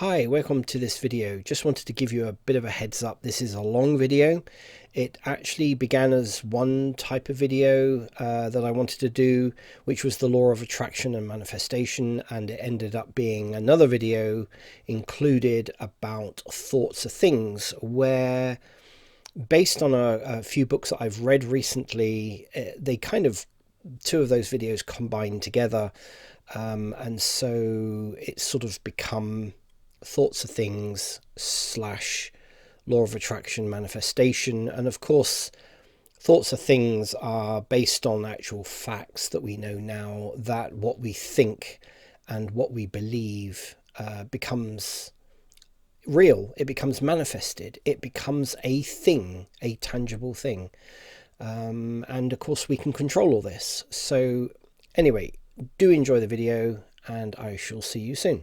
Hi, welcome to this video. Just wanted to give you a bit of a heads up. This is a long video. It actually began as one type of video that I wanted to do, which was the law of attraction and manifestation, and it ended up being another video included about thoughts of things, where based on a few books that I've read recently, they kind of, two of those videos combined together, and so it's sort of become thoughts of things / law of attraction manifestation. And of course, thoughts of things are based on actual facts that we know now, that what we think and what we believe becomes real. It becomes manifested. It becomes a thing, a tangible thing. And of course we can control all this. So anyway, do enjoy the video and I shall see you soon.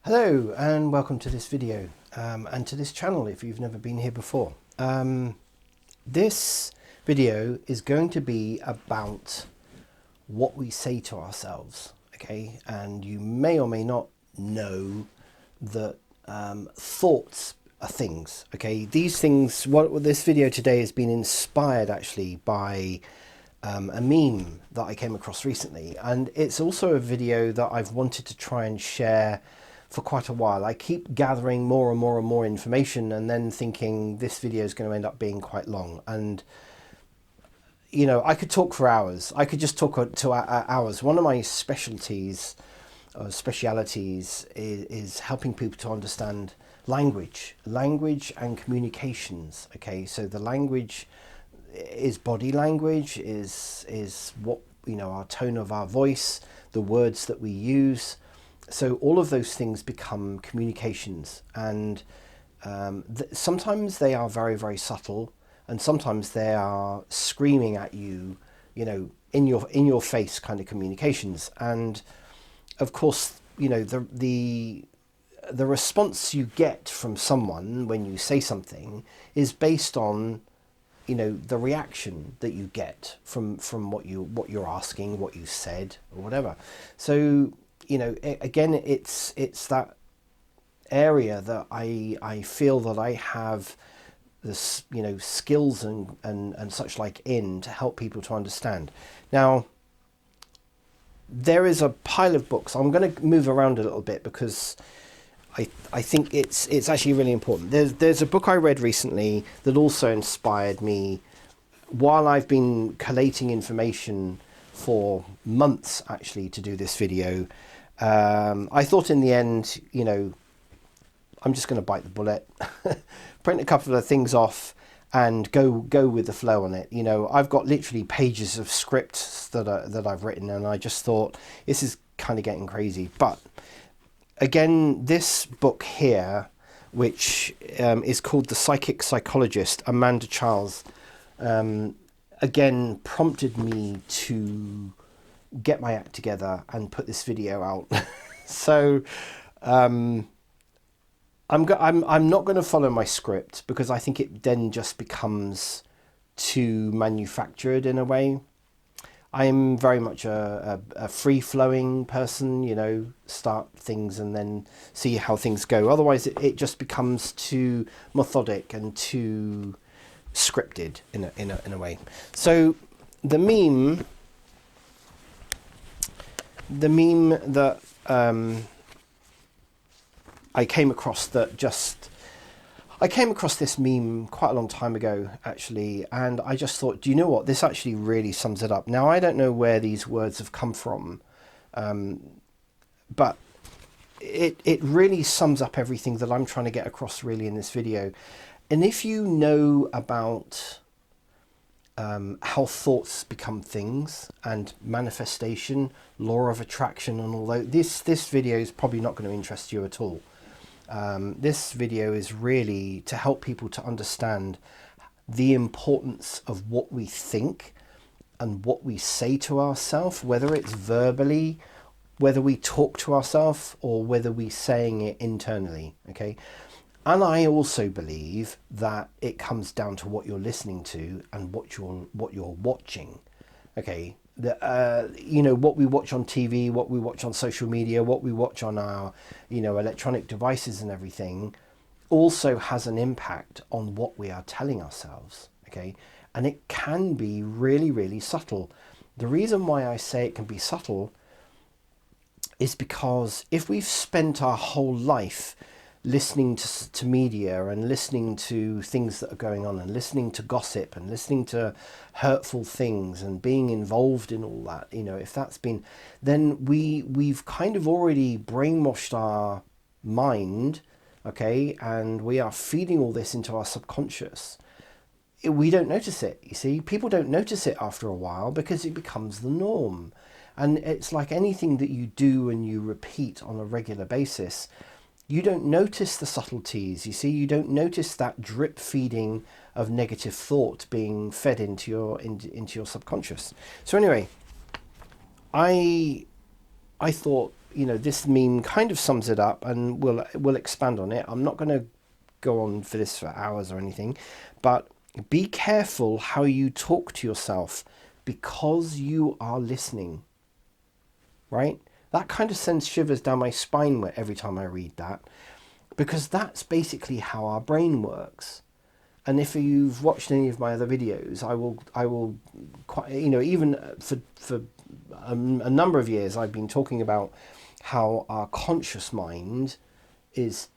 Hello and welcome to this video and to this channel if you've never been here before. This video is going to be about what we say to ourselves, okay? And you may or may not know that thoughts are things, okay? These things, what this video today has been inspired actually by a meme that I came across recently, and it's also a video that I've wanted to try and share for quite a while. I keep gathering more and more and more information and then thinking this video is going to end up being quite long. And you know, I could talk for hours. I could just talk to hours. One of my specialities is helping people to understand language and communications. Okay, so the language is body language, is what, you know, our tone of our voice, the words that we use. So all of those things become communications, and sometimes they are very, very subtle, and sometimes they are screaming at you, you know, in your face kind of communications. And of course, you know, the response you get from someone when you say something is based on, you know, the reaction that you get from what you're asking, what you said, or whatever. So you know, again, it's that area that I feel that I have this, you know, skills and such like in to help people to understand. Now, there is a pile of books. I'm going to move around a little bit because I think it's actually really important. There's a book I read recently that also inspired me while I've been collating information for months actually to do this video. I thought in the end, you know, I'm just going to bite the bullet, print a couple of things off and go with the flow on it. You know, I've got literally pages of scripts that I've written, and I just thought this is kind of getting crazy. But again, this book here, which is called The Psychic Psychologist, Amanda Charles, again prompted me to get my act together and put this video out. So I'm not going to follow my script because I think it then just becomes too manufactured in a way. I'm very much a free-flowing person, you know, start things and then see how things go. Otherwise it just becomes too methodic and too scripted in a way. So the meme that I came across this meme quite a long time ago actually, and I just thought, do you know what, this actually really sums it up. Now, I don't know where these words have come from, but it really sums up everything that I'm trying to get across really in this video. And if you know about how thoughts become things and manifestation, law of attraction, and all that, this video is probably not going to interest you at all. This video is really to help people to understand the importance of what we think and what we say to ourselves, whether it's verbally, whether we talk to ourselves, or whether we're saying it internally, okay? And I also believe that it comes down to what you're listening to and what you're watching. Okay, what we watch on TV, what we watch on social media, what we watch on our, electronic devices and everything, also has an impact on what we are telling ourselves. Okay, and it can be really, really subtle. The reason why I say it can be subtle is because if we've spent our whole life listening to media and listening to things that are going on and listening to gossip and listening to hurtful things and being involved in all that, if that's been, then we've kind of already brainwashed our mind, okay, and we are feeding all this into our subconscious. We don't notice it, you see. People don't notice it after a while because it becomes the norm. And it's like anything that you do and you repeat on a regular basis, you don't notice the subtleties, you see. You don't notice that drip feeding of negative thought being fed into your subconscious. So anyway, I thought, this meme kind of sums it up, and we'll expand on it. I'm not going to go on for this for hours or anything, but be careful how you talk to yourself because you are listening, right? That kind of sends shivers down my spine every time I read that, because that's basically how our brain works. And if you've watched any of my other videos, I will quite, even for a number of years, I've been talking about how our conscious mind is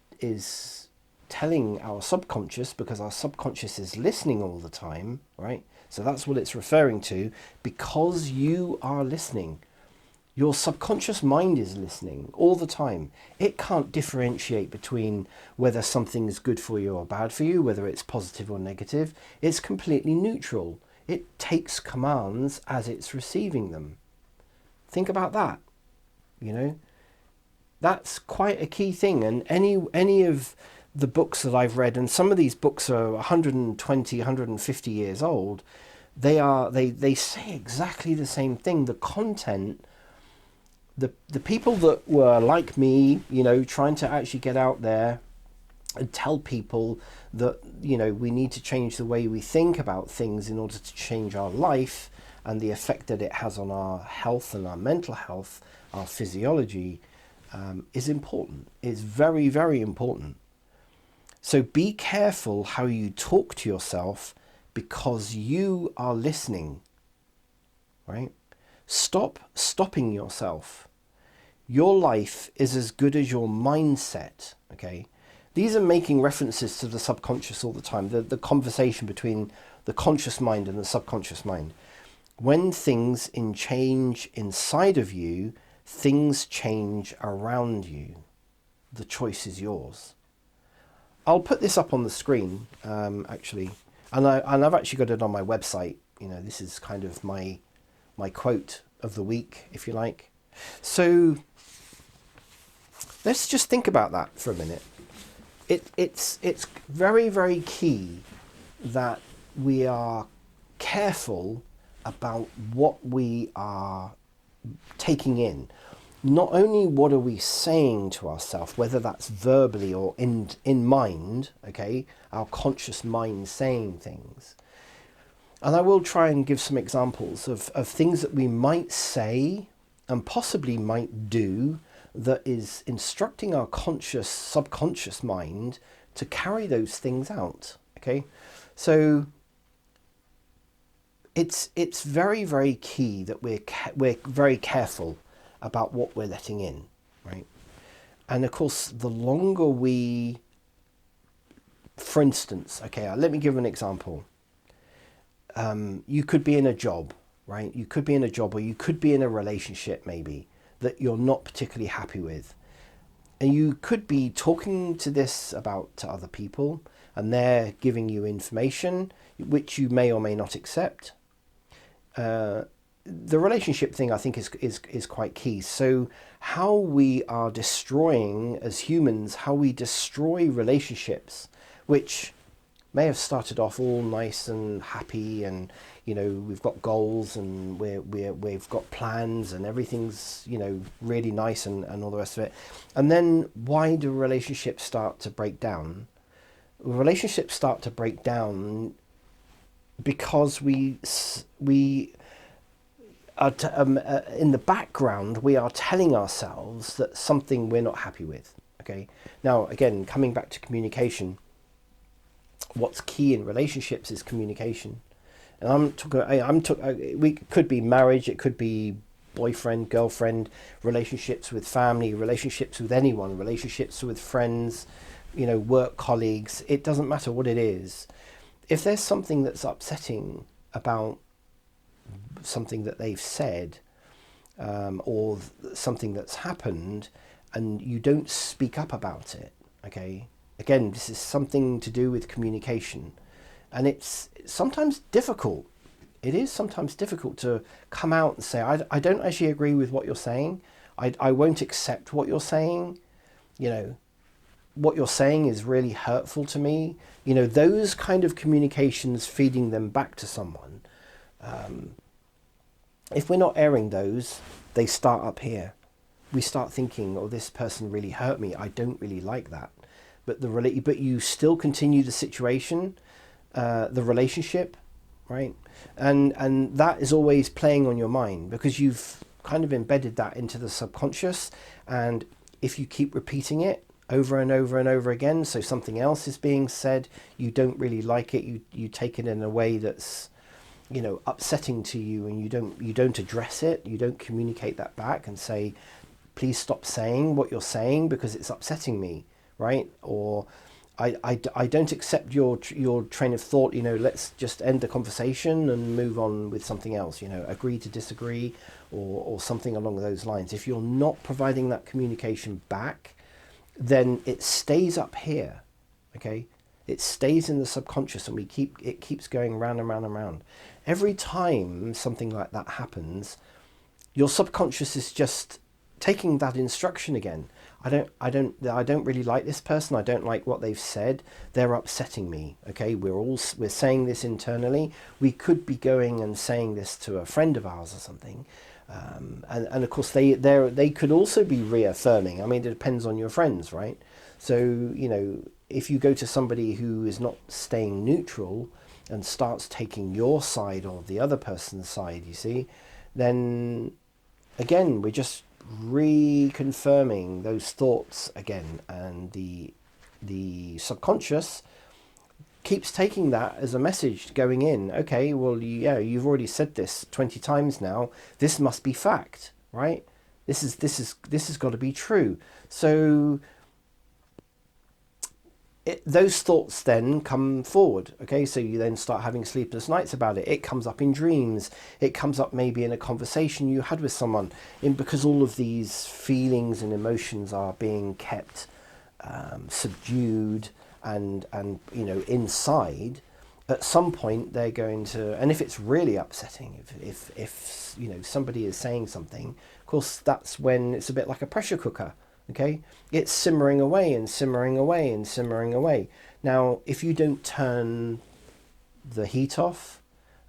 telling our subconscious, because our subconscious is listening all the time, right? So that's what it's referring to. Because you are listening, your subconscious mind is listening all the time. It can't differentiate between whether something is good for you or bad for you, whether it's positive or negative. It's completely neutral. It takes commands as it's receiving them. Think about that. That's quite a key thing. And any of the books that I've read, and some of these books are 120, 150 years old, they say exactly the same thing. The content, the people that were like me, trying to actually get out there and tell people that, we need to change the way we think about things in order to change our life and the effect that it has on our health and our mental health, our physiology, is important. It's very, very important. So be careful how you talk to yourself because you are listening, right? Stop stopping yourself. Your life is as good as your mindset, okay? These are making references to the subconscious all the time, the conversation between the conscious mind and the subconscious mind. When things change inside of you, things change around you. The choice is yours. I'll put this up on the screen, actually, and I've actually got it on my website. This is kind of my quote of the week, if you like. So let's just think about that for a minute. It's very, very key that we are careful about what we are taking in. Not only what are we saying to ourselves, whether that's verbally or in mind, okay, our conscious mind saying things. And I will try and give some examples of things that we might say and possibly might do that is instructing our subconscious mind to carry those things out, okay? So it's very, very key that we're very careful about what we're letting in, right? And of course, the longer we, for instance, okay, let me give an example. You could be in a job, right? You could be in a job, or you could be in a relationship maybe that you're not particularly happy with. And you could be talking to other people, and they're giving you information which you may or may not accept. The relationship thing, I think, is quite key. So how we are destroying, as humans, how we destroy relationships, which may have started off all nice and happy, and we've got goals and we've got plans and everything's really nice and all the rest of it. And then why do relationships start to break down? Relationships start to break down because we in the background, we are telling ourselves that something we're not happy with. Okay. Now, again, coming back to communication, what's key in relationships is communication. And we could be marriage, it could be boyfriend, girlfriend, relationships with family, relationships with anyone, relationships with friends, work colleagues. It doesn't matter what it is. If there's something that's upsetting about something that they've said, or something that's happened, and you don't speak up about it, okay? Again, this is something to do with communication. And it's sometimes difficult. It is sometimes difficult to come out and say, I don't actually agree with what you're saying. I won't accept what you're saying. What you're saying is really hurtful to me. Those kind of communications, feeding them back to someone. If we're not airing those, they start up here. We start thinking, oh, this person really hurt me. I don't really like that. But you still continue the situation, the relationship, right? And that is always playing on your mind, because you've kind of embedded that into the subconscious. And if you keep repeating it over and over and over again, so something else is being said, you don't really like it, you take it in a way that's upsetting to you, and you don't address it, you don't communicate that back and say, please stop saying what you're saying because it's upsetting me, right? Or I don't accept your train of thought, let's just end the conversation and move on with something else, agree to disagree, or something along those lines. If you're not providing that communication back, then it stays up here, okay? It stays in the subconscious, and it keeps going round and round and round. Every time something like that happens, your subconscious is just taking that instruction again. I don't really like this person. I don't like what they've said. They're upsetting me. Okay, we're saying this internally. We could be going and saying this to a friend of ours or something, and of course they could also be reaffirming. I mean, it depends on your friends, right? So if you go to somebody who is not staying neutral and starts taking your side or the other person's side, then again, we're just reconfirming those thoughts again, and the subconscious keeps taking that as a message going in. Okay, well, yeah, you've already said this 20 times now. This must be fact, right? This has got to be true. So those thoughts then come forward. Okay, so you then start having sleepless nights about it. It comes up in dreams. It comes up maybe in a conversation you had with someone. Because all of these feelings and emotions are being kept subdued and inside. At some point they're going to, and if it's really upsetting, if somebody is saying something, of course that's when it's a bit like a pressure cooker. Okay, it's simmering away and simmering away and simmering away. Now, if you don't turn the heat off,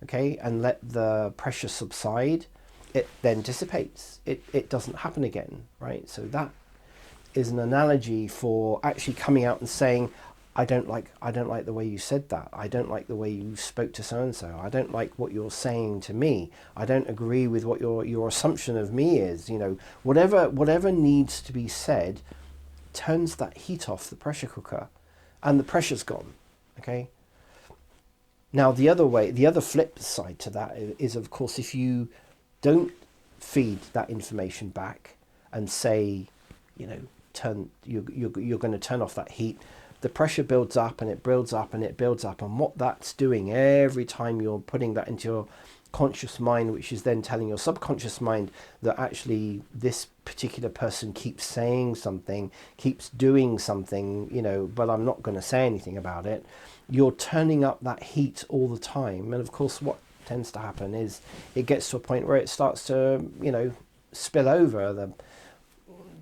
okay, and let the pressure subside, it then dissipates. It doesn't happen again, right? So that is an analogy for actually coming out and saying, I don't like the way you said that. I don't like the way you spoke to so-and-so. I don't like what you're saying to me. I don't agree with what your assumption of me is. Whatever needs to be said turns that heat off the pressure cooker, and the pressure's gone, okay? Now, the other flip side to that is, of course, if you don't feed that information back and say, you're going to turn off that heat, the pressure builds up and it builds up and it builds up. And what that's doing every time you're putting that into your conscious mind, which is then telling your subconscious mind that actually this particular person keeps saying something, keeps doing something, but I'm not going to say anything about it. You're turning up that heat all the time. And of course, what tends to happen is it gets to a point where it starts to, spill over.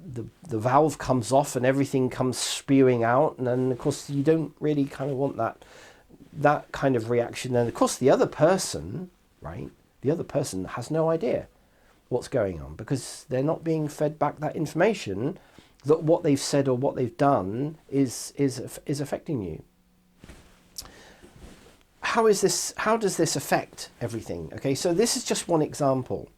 The valve comes off and everything comes spewing out, and then of course you don't really kind of want that kind of reaction. And of course the other person, right, has no idea what's going on, because they're not being fed back that information that what they've said or what they've done is affecting you. How does this affect everything? Okay, so this is just one example.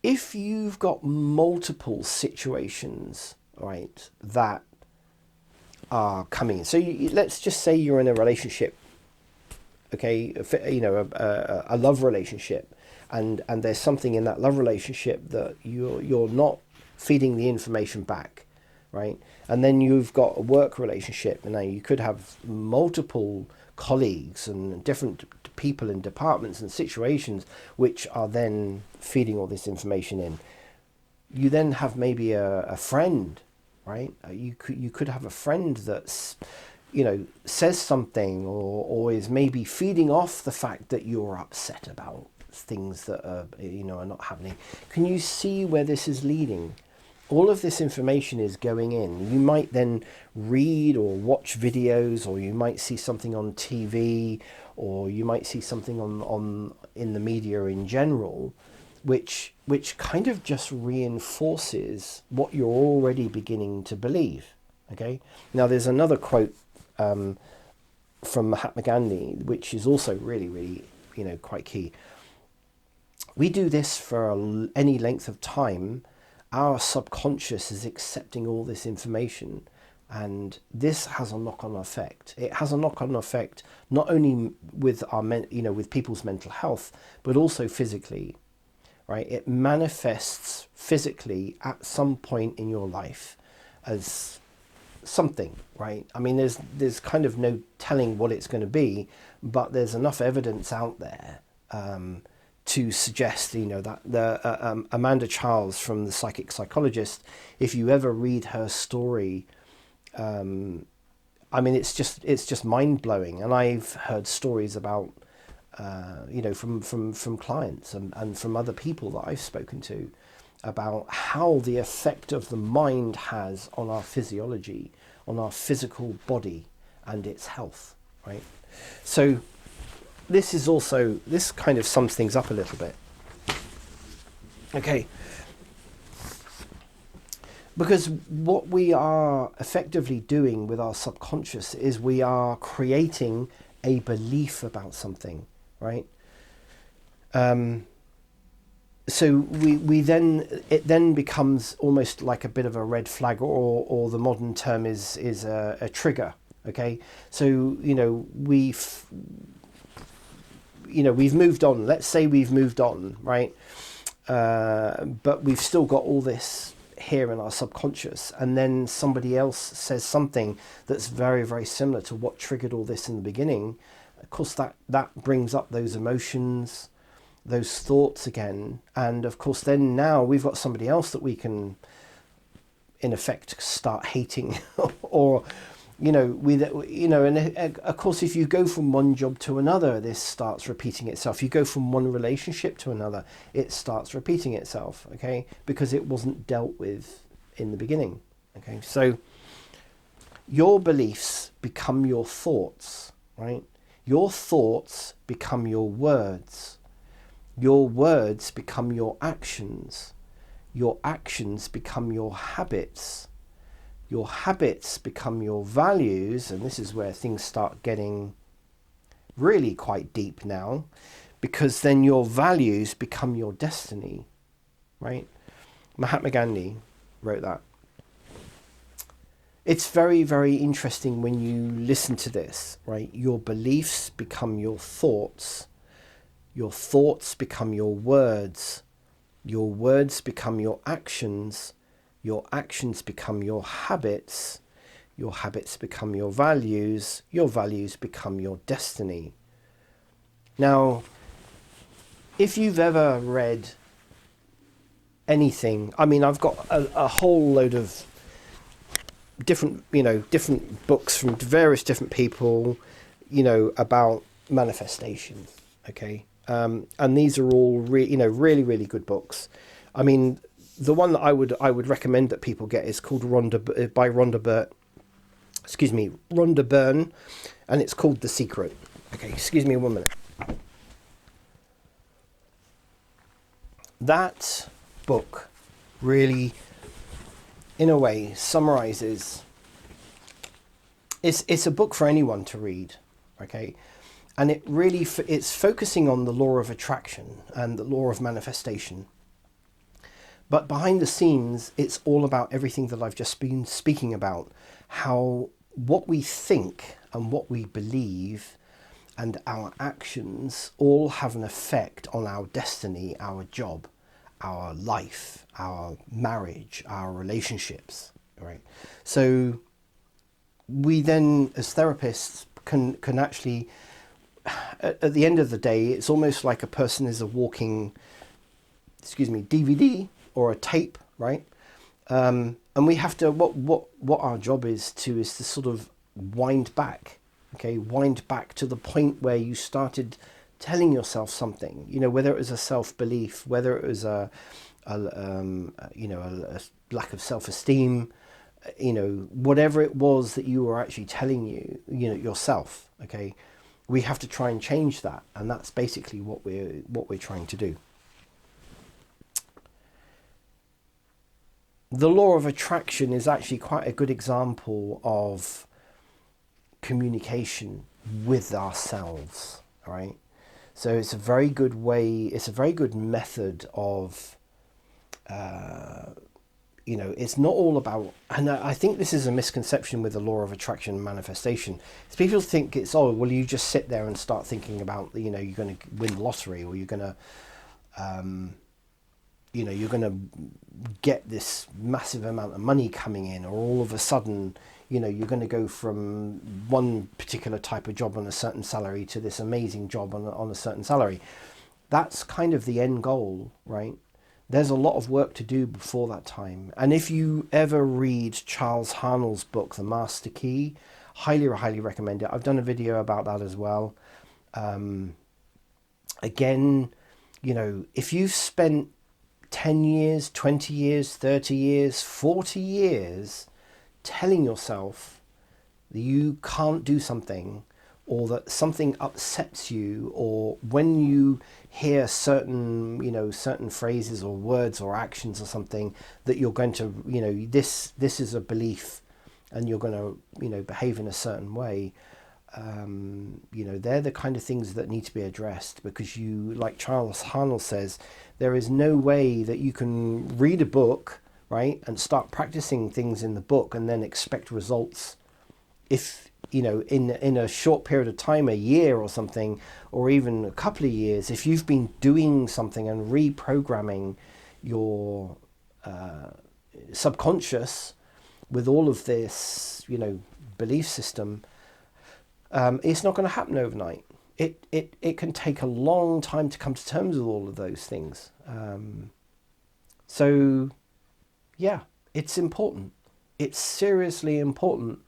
if you've got multiple situations, right, that are coming, so let's just say you're in a relationship, okay, a love relationship, and there's something in that love relationship that you're not feeding the information back, right? And then you've got a work relationship, and now you could have multiple colleagues and different people in departments and situations which are then feeding all this information in. You then have maybe a friend, right? You could have a friend that's, says something or is maybe feeding off the fact that you're upset about things that are not happening. Can you see where this is leading? All of this information is going in. You might then read or watch videos, or you might see something on TV, or you might see something on in the media in general, which kind of just reinforces what you're already beginning to believe. Okay. Now there's another quote from Mahatma Gandhi, which is also really, really, quite key. We do this for any length of time. Our subconscious is accepting all this information, and this has a knock-on effect. It has a knock-on effect not only with with people's mental health, but also physically, right? It manifests physically at some point in your life as something, right? I mean, there's kind of no telling what it's going to be, but there's enough evidence out there to suggest, that the Amanda Charles from the Psychic Psychologist, if you ever read her story, I mean, it's just mind blowing. And I've heard stories about, from clients and from other people that I've spoken to about how the effect of the mind has on our physiology, on our physical body and its health, right? So this kind of sums things up a little bit. Okay. Because what we are effectively doing with our subconscious is we are creating a belief about something, right? So it then becomes almost like a bit of a red flag, or the modern term is a trigger. Okay. So, we've moved on. Let's say we've moved on, right? But we've still got all this here in our subconscious, and then somebody else says something that's very, very similar to what triggered all this in the beginning. Of course, that brings up those emotions, those thoughts again, and of course then now we've got somebody else that we can in effect start hating or and of course, if you go from one job to another, this starts repeating itself. You go from one relationship to another, it starts repeating itself, okay? Because it wasn't dealt with in the beginning, okay? So your beliefs become your thoughts, right? Your thoughts become your words. Your words become your actions. Your actions become your habits. Your habits become your values, and this is where things start getting really quite deep now, because then your values become your destiny, right? Mahatma Gandhi wrote that. It's very, very interesting when you listen to this, right? Your beliefs become your thoughts become your words become your actions become your habits become your values become your destiny. Now, if you've ever read anything, I mean, I've got a whole load of different books from various different people, about manifestation, okay? And these are all really, really good books. I mean, the one that I would recommend that people get is called Rhonda Byrne, and it's called The Secret. Okay, excuse me 1 minute. That book really, in a way, summarizes. It's a book for anyone to read, okay, and it's focusing on the law of attraction and the law of manifestation. But behind the scenes, it's all about everything that I've just been speaking about. How what we think and what we believe and our actions all have an effect on our destiny, our job, our life, our marriage, our relationships, right? So we then, as therapists, can actually, at the end of the day, it's almost like a person is a walking, DVD or a tape, right? And we have to, what our job is to sort of wind back, okay? Wind back to the point where you started telling yourself something, whether it was a self-belief, whether it was a lack of self-esteem, whatever it was that you were actually telling yourself, okay? We have to try and change that, and that's basically what we're trying to do. The law of attraction is actually quite a good example of communication with ourselves, right? So it's a very good way, it's a very good method of, it's not all about, and I think this is a misconception with the law of attraction and manifestation. Is people think it's, you just sit there and start thinking about, you're going to win the lottery, or you're going to, you're going to get this massive amount of money coming in, or all of a sudden, you're going to go from one particular type of job on a certain salary to this amazing job on a certain salary. That's kind of the end goal, right? There's a lot of work to do before that time. And if you ever read Charles Harnell's book, The Master Key, highly, highly recommend it. I've done a video about that as well. Again, if you've spent 10 years, 20 years, 30 years, 40 years telling yourself that you can't do something, or that something upsets you, or when you hear certain phrases or words or actions or something, that you're going to, this is a belief and you're going to, behave in a certain way. They're the kind of things that need to be addressed, because like Charles Harnell says, there is no way that you can read a book, right, and start practicing things in the book and then expect results if, in a short period of time, a year or something, or even a couple of years, if you've been doing something and reprogramming your subconscious with all of this, belief system, it's not going to happen overnight. It can take a long time to come to terms with all of those things. So, yeah, it's important. It's seriously important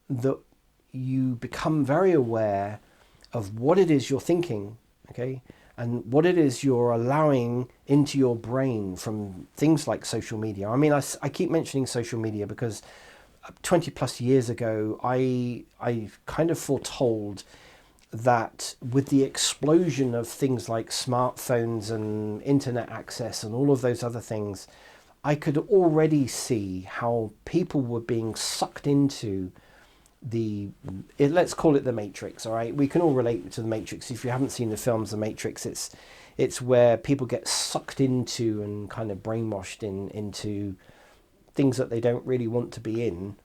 that you become very aware of what it is you're thinking, okay, and what it is you're allowing into your brain from things like social media. I mean, I keep mentioning social media because 20 plus years ago, I kind of foretold that with the explosion of things like smartphones and internet access and all of those other things, I could already see how people were being sucked into let's call it the Matrix, all right? We can all relate to the Matrix. If you haven't seen the films The Matrix, it's where people get sucked into and kind of brainwashed into things that they don't really want to be in.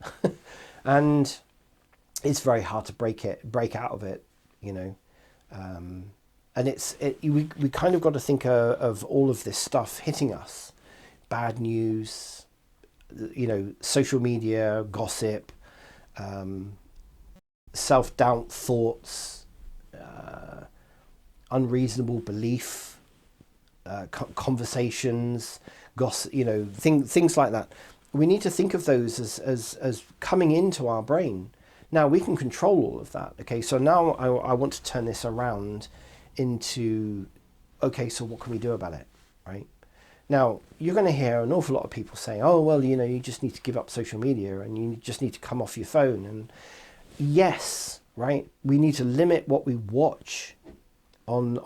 And it's very hard to break out of it, and we kind of got to think of all of this stuff hitting us: bad news, social media, gossip, self-doubt thoughts, unreasonable belief, conversations, gossip, things like that. We need to think of those as coming into our brain. Now, we can control all of that. Okay, so now I want to turn this around into, okay, so what can we do about it, right? Now, you're going to hear an awful lot of people saying, oh, well, you just need to give up social media and you just need to come off your phone. And yes, right, we need to limit what we watch on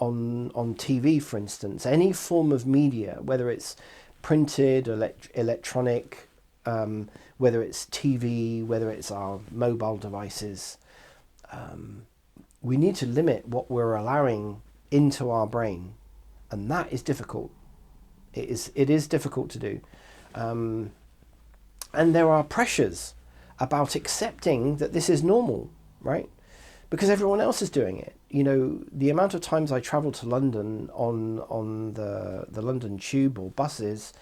TV, for instance. Any form of media, whether it's printed, electronic, whether it's TV, whether it's our mobile devices, we need to limit what we're allowing into our brain. And that is difficult. It is difficult to do. And there are pressures about accepting that this is normal, right? Because everyone else is doing it. You know, the amount of times I travel to London on the London tube or buses,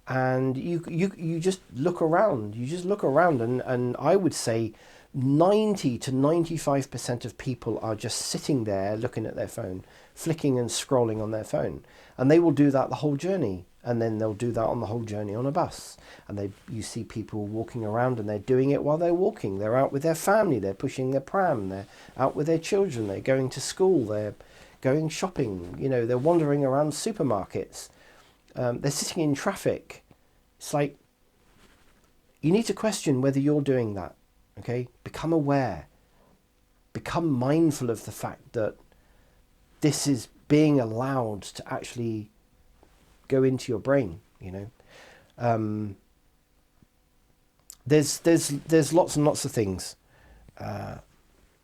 and you just look around. You just look around, and I would say 90 to 95% of people are just sitting there looking at their phone, flicking and scrolling on their phone. And they will do that the whole journey. And then they'll do that on the whole journey on a bus. And you see people walking around, and they're doing it while they're walking. They're out with their family. They're pushing their pram. They're out with their children. They're going to school. They're going shopping. You know, they're wandering around supermarkets. They're sitting in traffic. It's like, you need to question whether you're doing that. Okay? Become aware. Become mindful of the fact that this is being allowed to actually go into your brain, you know. There's lots and lots of things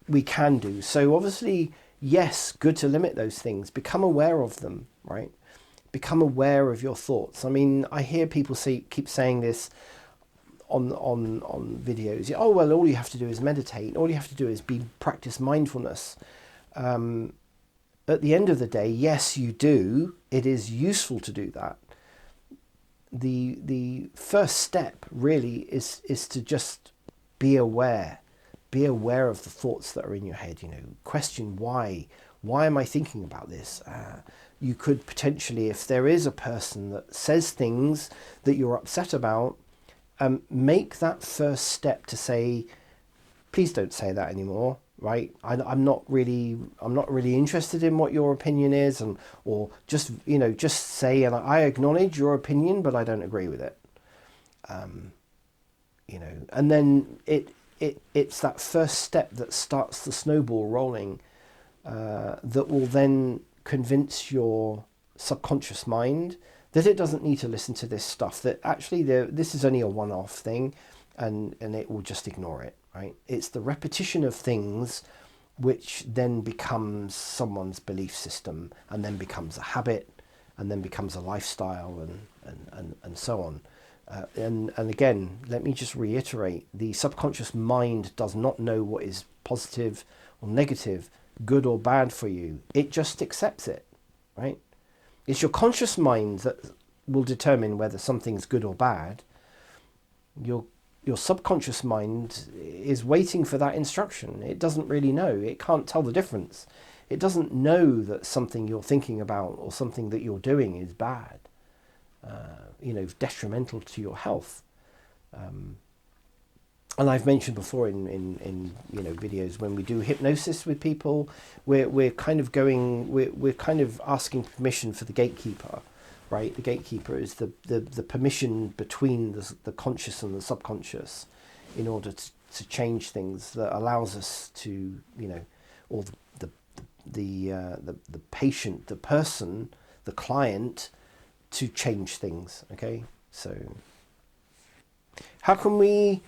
we can do. So obviously, yes, good to limit those things. Become aware of them, right? Become aware of your thoughts. I mean, I hear people keep saying this on videos. Oh, well, all you have to do is meditate. All you have to do is practice mindfulness. At the end of the day, yes, you do. It is useful to do that. The first step really is to just be aware. Be aware of the thoughts that are in your head. You know, question why. Why am I thinking about this? You could potentially, if there is a person that says things that you're upset about, make that first step to say, please don't say that anymore. Right, I'm not really interested in what your opinion is, or just say, and I acknowledge your opinion, but I don't agree with it. You know, and then it's that first step that starts the snowball rolling, that will then convince your subconscious mind that it doesn't need to listen to this stuff. That actually this is only a one-off thing, and it will just ignore it. Right? It's the repetition of things which then becomes someone's belief system, and then becomes a habit, and then becomes a lifestyle, and so on. And again, let me just reiterate, the subconscious mind does not know what is positive or negative, good or bad for you. It just accepts it, right? It's your conscious mind that will determine whether something's good or bad. Your subconscious mind is waiting for that instruction. It doesn't really know. It can't tell the difference. It doesn't know that something you're thinking about or something that you're doing is bad, detrimental to your health. And I've mentioned before in videos, when we do hypnosis with people, we're kind of asking permission for the gatekeeper. Right, the gatekeeper is the permission between the conscious and the subconscious, in order to change things, that allows us to, or the patient, the person, the client, to change things. Okay, so how can we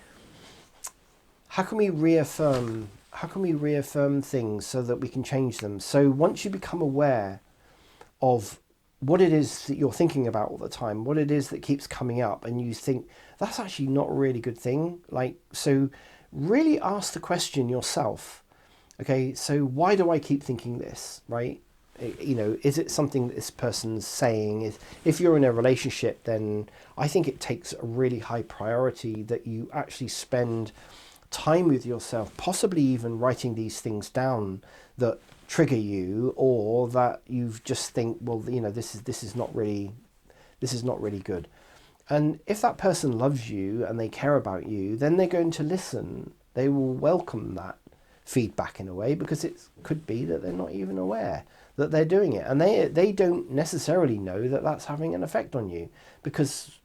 reaffirm things so that we can change them? So once you become aware of what it is that you're thinking about all the time, what it is that keeps coming up, and you think that's actually not a really good thing, so really ask the question yourself. Okay, so why do I keep thinking this, right? Is it something that this person's saying? If you're in a relationship, then I think it takes a really high priority that you actually spend time with yourself, possibly even writing these things down that trigger you, or that you just think, well, this is not really good. And if that person loves you and they care about you, then they're going to listen. They will welcome that feedback in a way, because it could be that they're not even aware that they're doing it, and they don't necessarily know that that's having an effect on you, because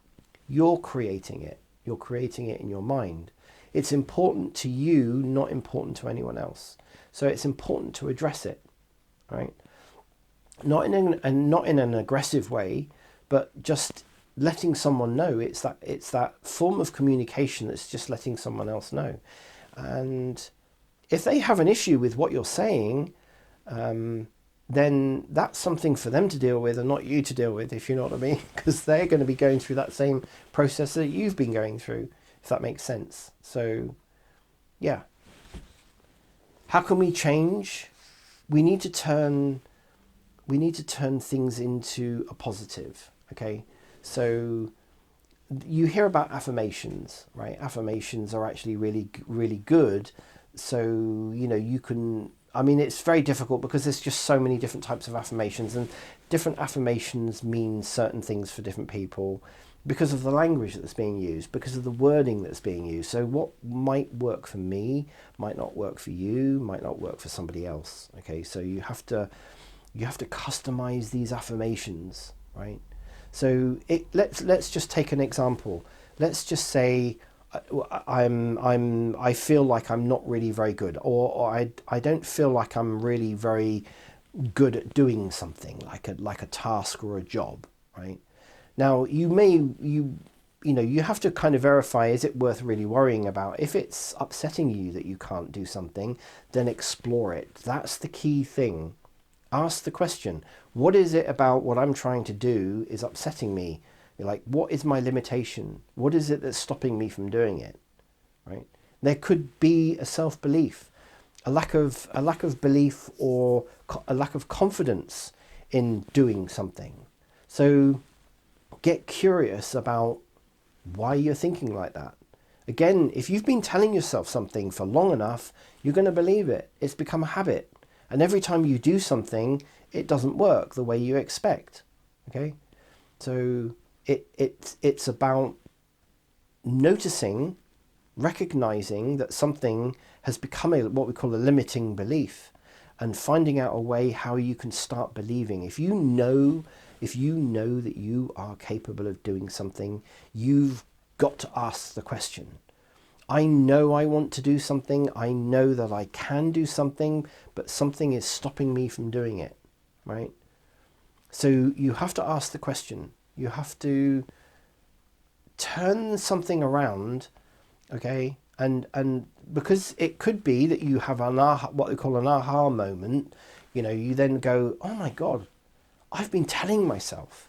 you're creating it in your mind. It's important to you, not important to anyone else. So it's important to address it, right? Not in an aggressive way, but just letting someone know. It's that form of communication that's just letting someone else know. And if they have an issue with what you're saying, then that's something for them to deal with and not you to deal with, if you know what I mean, because they're going to be going through that same process that you've been going through, if that makes sense. So yeah, how can we change? We need to turn things into a positive. Okay, so you hear about affirmations, right? Affirmations are actually really, really good. So, you can, I mean, it's very difficult because there's just so many different types of affirmations, and different affirmations mean certain things for different people because of the language that's being used, because of the wording that's being used. So what might work for me might not work for you, might not work for somebody else. Okay, so you have to customize these affirmations, right? So let's just take an example. Let's just say I feel like I'm not really very good, or I don't feel like I'm really very good at doing something like a task or a job, right? Now you have to kind of verify, is it worth really worrying about? If it's upsetting you that you can't do something, then explore it. That's the key thing. Ask the question, what is it about what I'm trying to do is upsetting me? You're like, what is my limitation? What is it that's stopping me from doing it? Right? There could be a self-belief, a lack of belief, or a lack of confidence in doing something. So get curious about why you're thinking like that. Again, if you've been telling yourself something for long enough, you're going to believe it. It's become a habit. And every time you do something, it doesn't work the way you expect. Okay? So it's about noticing, recognizing that something has become what we call a limiting belief, and finding out a way how you can start believing. If you know that you are capable of doing something, you've got to ask the question. I know I want to do something. I know that I can do something, but something is stopping me from doing it, right? So you have to ask the question. You have to turn something around, okay? And because it could be that you have what we call an aha moment. You then go, oh my God, I've been telling myself.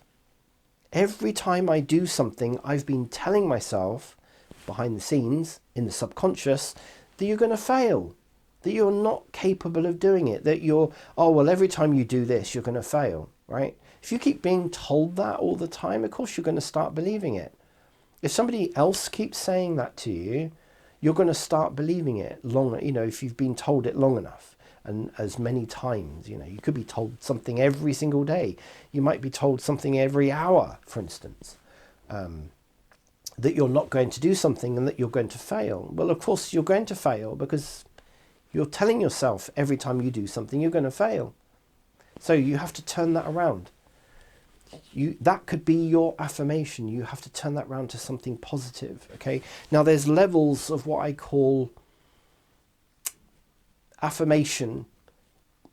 Every time I do something, I've been telling myself behind the scenes, in the subconscious, that you're going to fail, that you're not capable of doing it, that every time you do this, you're going to fail, right? If you keep being told that all the time, of course, you're going to start believing it. If somebody else keeps saying that to you, you're going to start believing it if you've been told it long enough and as many times. You could be told something every single day. You might be told something every hour, for instance. That you're not going to do something and that you're going to fail. Well, of course, you're going to fail because you're telling yourself every time you do something, you're going to fail. So you have to turn that around. That could be your affirmation. You have to turn that around to something positive. Okay. Now there's levels of what I call affirmation,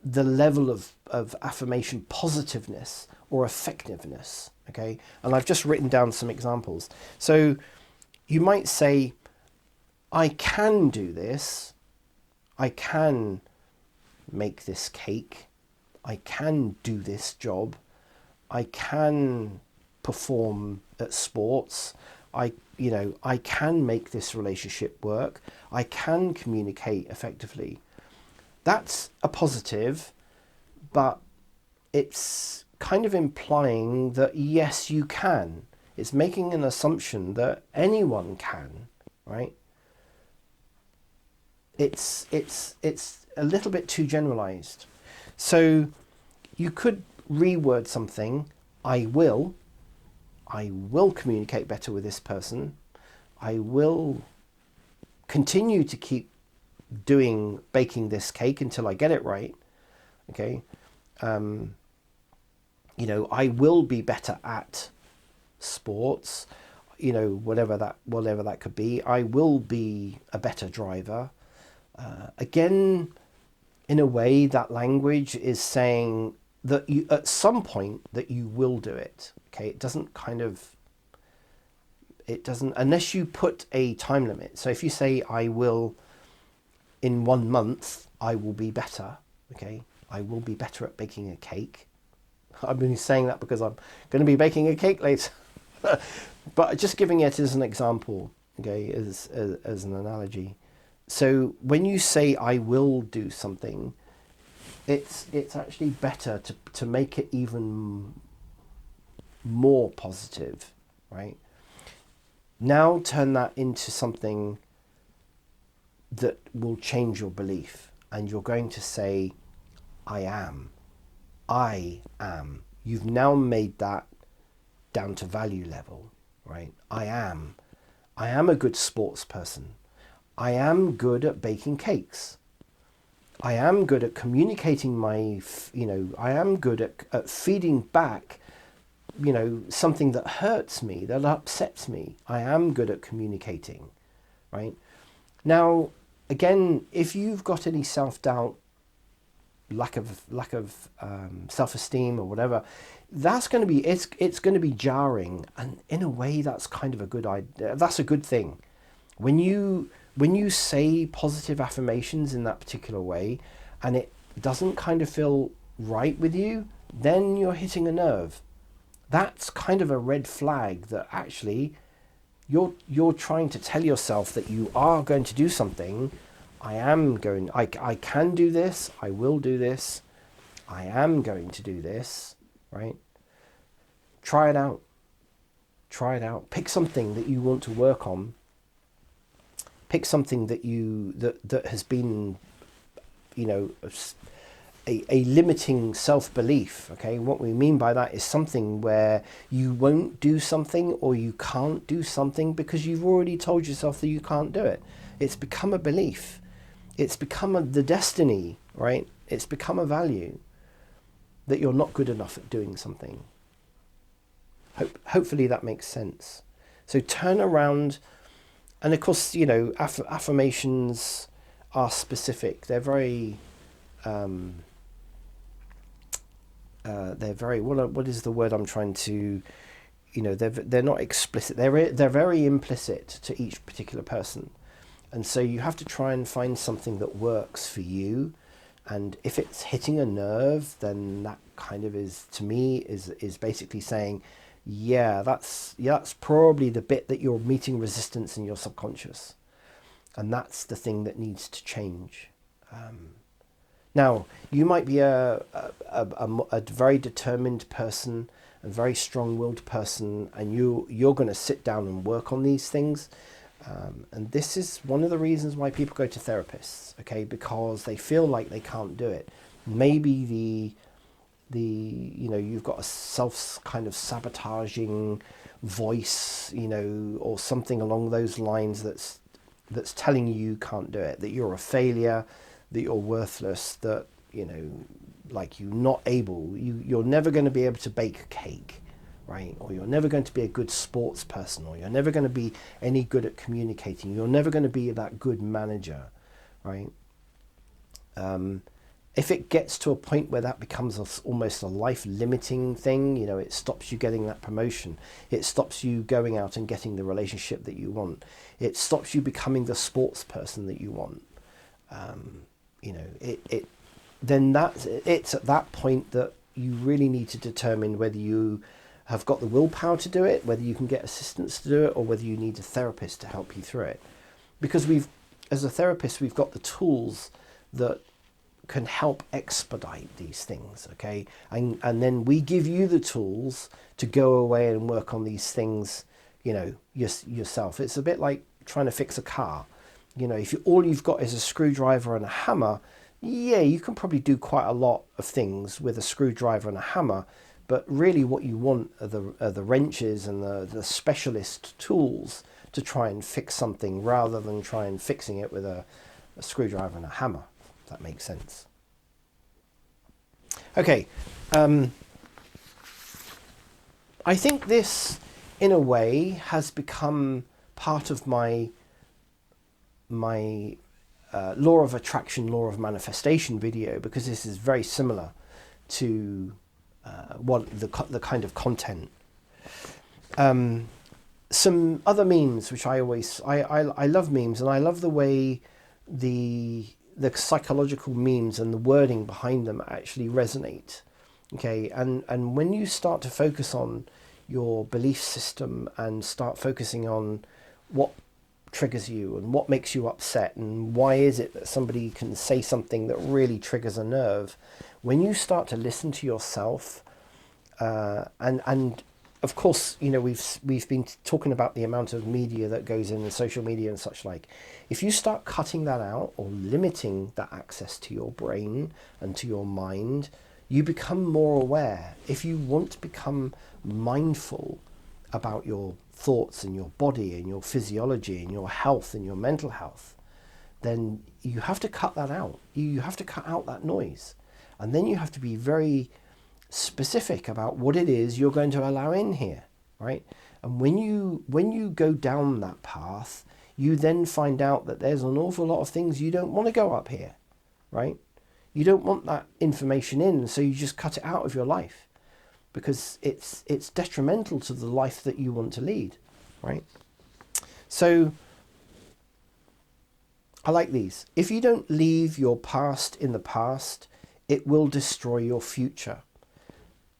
the level of affirmation positiveness or effectiveness. Okay, and I've just written down some examples. So you might say, I can do this. I can make this cake. I can do this job. I can perform at sports. I can make this relationship work. I can communicate effectively. That's a positive, but it's kind of implying that yes, you can. It's making an assumption that anyone can, right? It's a little bit too generalized. So you could reword something. I will communicate better with this person. I will continue to keep baking this cake until I get it right. Okay. I will be better at sports, whatever that could be. I will be a better driver. Again, in a way, that language is saying that you, at some point, that you will do it. Okay, it doesn't, unless you put a time limit. So if you say, I will, in 1 month, I will be better. Okay, I will be better at baking a cake. I've been saying that because I'm going to be baking a cake later. But just giving it as an example, okay, as an analogy. So when you say I will do something, it's actually better to make it even more positive, right? Now turn that into something that will change your belief, and you're going to say, I am. You've now made that down to value level, right? I am a good sports person. I am good at baking cakes. I am good at communicating I am good at feeding back, something that hurts me, that upsets me. I am good at communicating, right? Now, again, if you've got any self-doubt, lack of self-esteem or whatever, that's going to be, it's going to be jarring. And in a way, that's kind of a good idea. That's a good thing. When you say positive affirmations in that particular way, and it doesn't kind of feel right with you, then you're hitting a nerve. That's kind of a red flag that actually you're trying to tell yourself that you are going to do something. I can do this, I will do this, I am going to do this, right? Try it out. Pick something that you want to work on. Pick something that has been, a limiting self-belief, okay? What we mean by that is something where you won't do something or you can't do something because you've already told yourself that you can't do it. It's become a belief. It's become the destiny, right? It's become a value that you're not good enough at doing something. Hopefully that makes sense. So turn around, and of course, affirmations are specific. They're very what is the word I'm trying to, they're not explicit. They're very implicit to each particular person. And so you have to try and find something that works for you. And if it's hitting a nerve, then that kind of is, to me, is basically saying, that's probably the bit that you're meeting resistance in your subconscious. And that's the thing that needs to change. Now, you might be a very determined person, a very strong-willed person, and you're going to sit down and work on these things. And this is one of the reasons why people go to therapists, okay? Because they feel like they can't do it. Maybe you've got a kind of sabotaging voice, or something along those lines that's telling you can't do it, that you're a failure, that you're worthless, that, like you're not able, you're never going to be able to bake a cake, right? Or you're never going to be a good sports person, or you're never going to be any good at communicating. You're never going to be that good manager, right? If it gets to a point where that becomes almost a life-limiting thing, it stops you getting that promotion. It stops you going out and getting the relationship that you want. It stops you becoming the sports person that you want. Then it's at that point that you really need to determine whether you have got the willpower to do it, whether you can get assistance to do it, or whether you need a therapist to help you through it. Because as a therapist, we've got the tools that can help expedite these things, okay? And then we give you the tools to go away and work on these things, yourself. It's a bit like trying to fix a car. If all you've got is a screwdriver and a hammer, you can probably do quite a lot of things with a screwdriver and a hammer, but really what you want are the wrenches and the specialist tools to try and fix something, rather than try and fixing it with a screwdriver and a hammer. If that makes sense. Okay, I think this, in a way, has become part of my law of attraction, law of manifestation video, because this is very similar to what the kind of content. Some other memes which I love memes, and I love the way the psychological memes and the wording behind them actually resonate. Okay, and when you start to focus on your belief system and start focusing on what triggers you and what makes you upset and why is it that somebody can say something that really triggers a nerve, when you start to listen to yourself, and of course, you know, we've been talking about the amount of media that goes in and social media and such like. If you start cutting that out or limiting that access to your brain and to your mind, you become more aware. If you want to become mindful about your thoughts and your body and your physiology and your health and your mental health, then you have to cut that out. You have to cut out that noise. And then you have to be very specific about what it is you're going to allow in here, right? And when you go down that path, you then find out that there's an awful lot of things you don't want to go up here, right? You don't want that information in, so you just cut it out of your life because it's detrimental to the life that you want to lead, right? So I like these. If you don't leave your past in the past, it will destroy your future.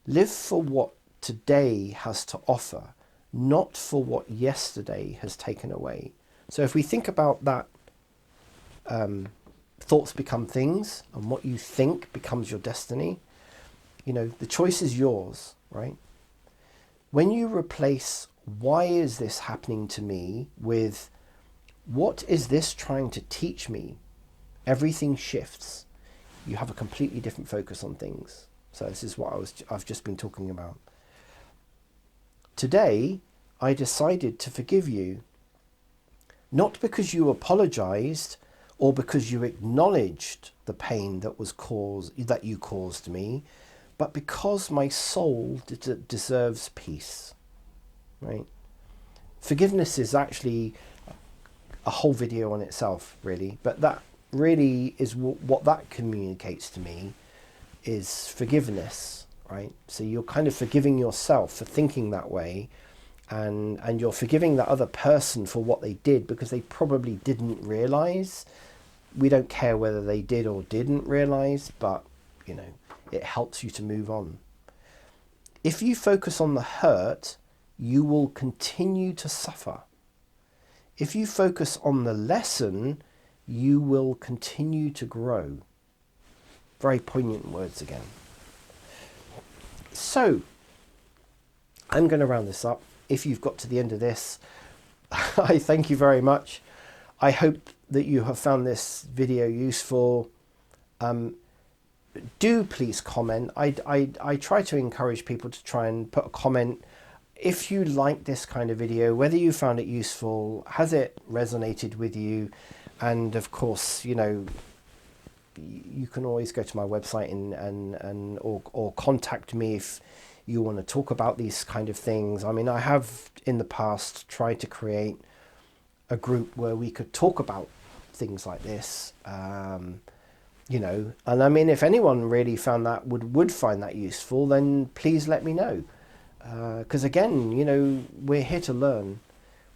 Live for what today has to offer, not for what yesterday has taken away. So if we think about that, thoughts become things, and what you think becomes your destiny. You know, the choice is yours, right? When you replace why is this happening to me with what is this trying to teach me, everything shifts. You have a completely different focus on things. So this is what I've just been talking about. Today, I decided to forgive you, not because you apologized or because you acknowledged the pain that you caused me, but because my soul deserves peace, right? Forgiveness is actually a whole video on itself, really, but that really is what that communicates to me is forgiveness, right? So you're kind of forgiving yourself for thinking that way, and you're forgiving that other person for what they did because they probably didn't realize. We don't care whether they did or didn't realize, but you know, it helps you to move on. If you focus on the hurt, you will continue to suffer. If you focus on the lesson, you will continue to grow. Very poignant words again. So, I'm going to round this up. If you've got to the end of this, I thank you very much. I hope that you have found this video useful. Do please comment. I try to encourage people to try and put a comment. If you like this kind of video, whether you found it useful, has it resonated with you? And of course, you know, you can always go to my website or contact me if you want to talk about these kind of things. I mean, I have in the past tried to create a group where we could talk about things like this, you know, and I mean, if anyone really found that would find that useful, then please let me know, because again, you know, we're here to learn,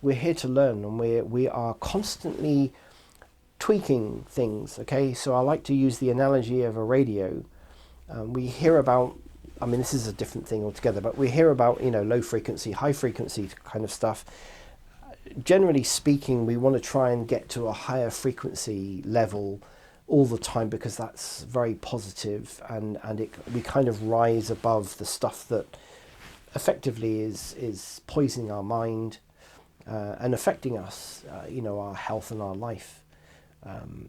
and we are constantly tweaking things. Okay, so I like to use the analogy of a radio. We hear about, I mean, this is a different thing altogether, but we hear about, you know, low frequency, high frequency kind of stuff. Generally speaking, we want to try and get to a higher frequency level all the time because that's very positive, and we kind of rise above the stuff that effectively is poisoning our mind and affecting us, you know, our health and our life.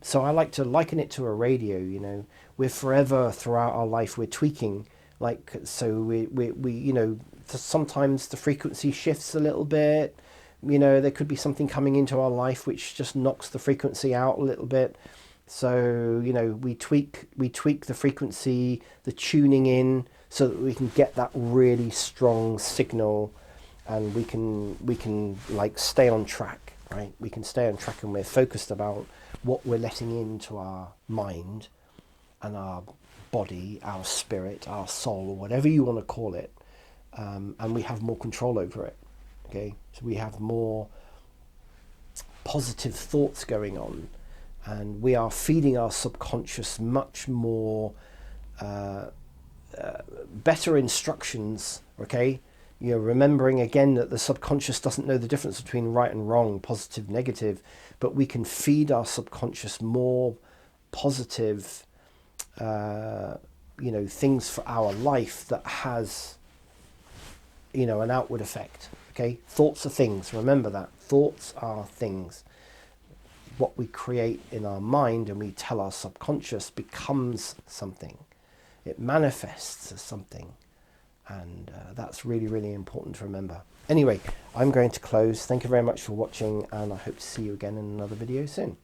So I like to liken it to a radio. You know, we're forever throughout our life we're tweaking, like, so we you know, sometimes the frequency shifts a little bit. You know, there could be something coming into our life which just knocks the frequency out a little bit. So, you know, we tweak the frequency, the tuning in, so that we can get that really strong signal, and we can like stay on track, right? We can stay on track, and we're focused about what we're letting into our mind and our body, our spirit, our soul, or whatever you want to call it, and we have more control over it. Okay, so we have more positive thoughts going on, and we are feeding our subconscious much more better instructions, okay? You're remembering again that the subconscious doesn't know the difference between right and wrong, positive, negative, but we can feed our subconscious more positive, things for our life that has, an outward effect, okay? Thoughts are things, remember that. Thoughts are things. What we create in our mind and we tell our subconscious becomes something. It manifests as something. And that's really, really important to remember. Anyway, I'm going to close. Thank you very much for watching, and I hope to see you again in another video soon.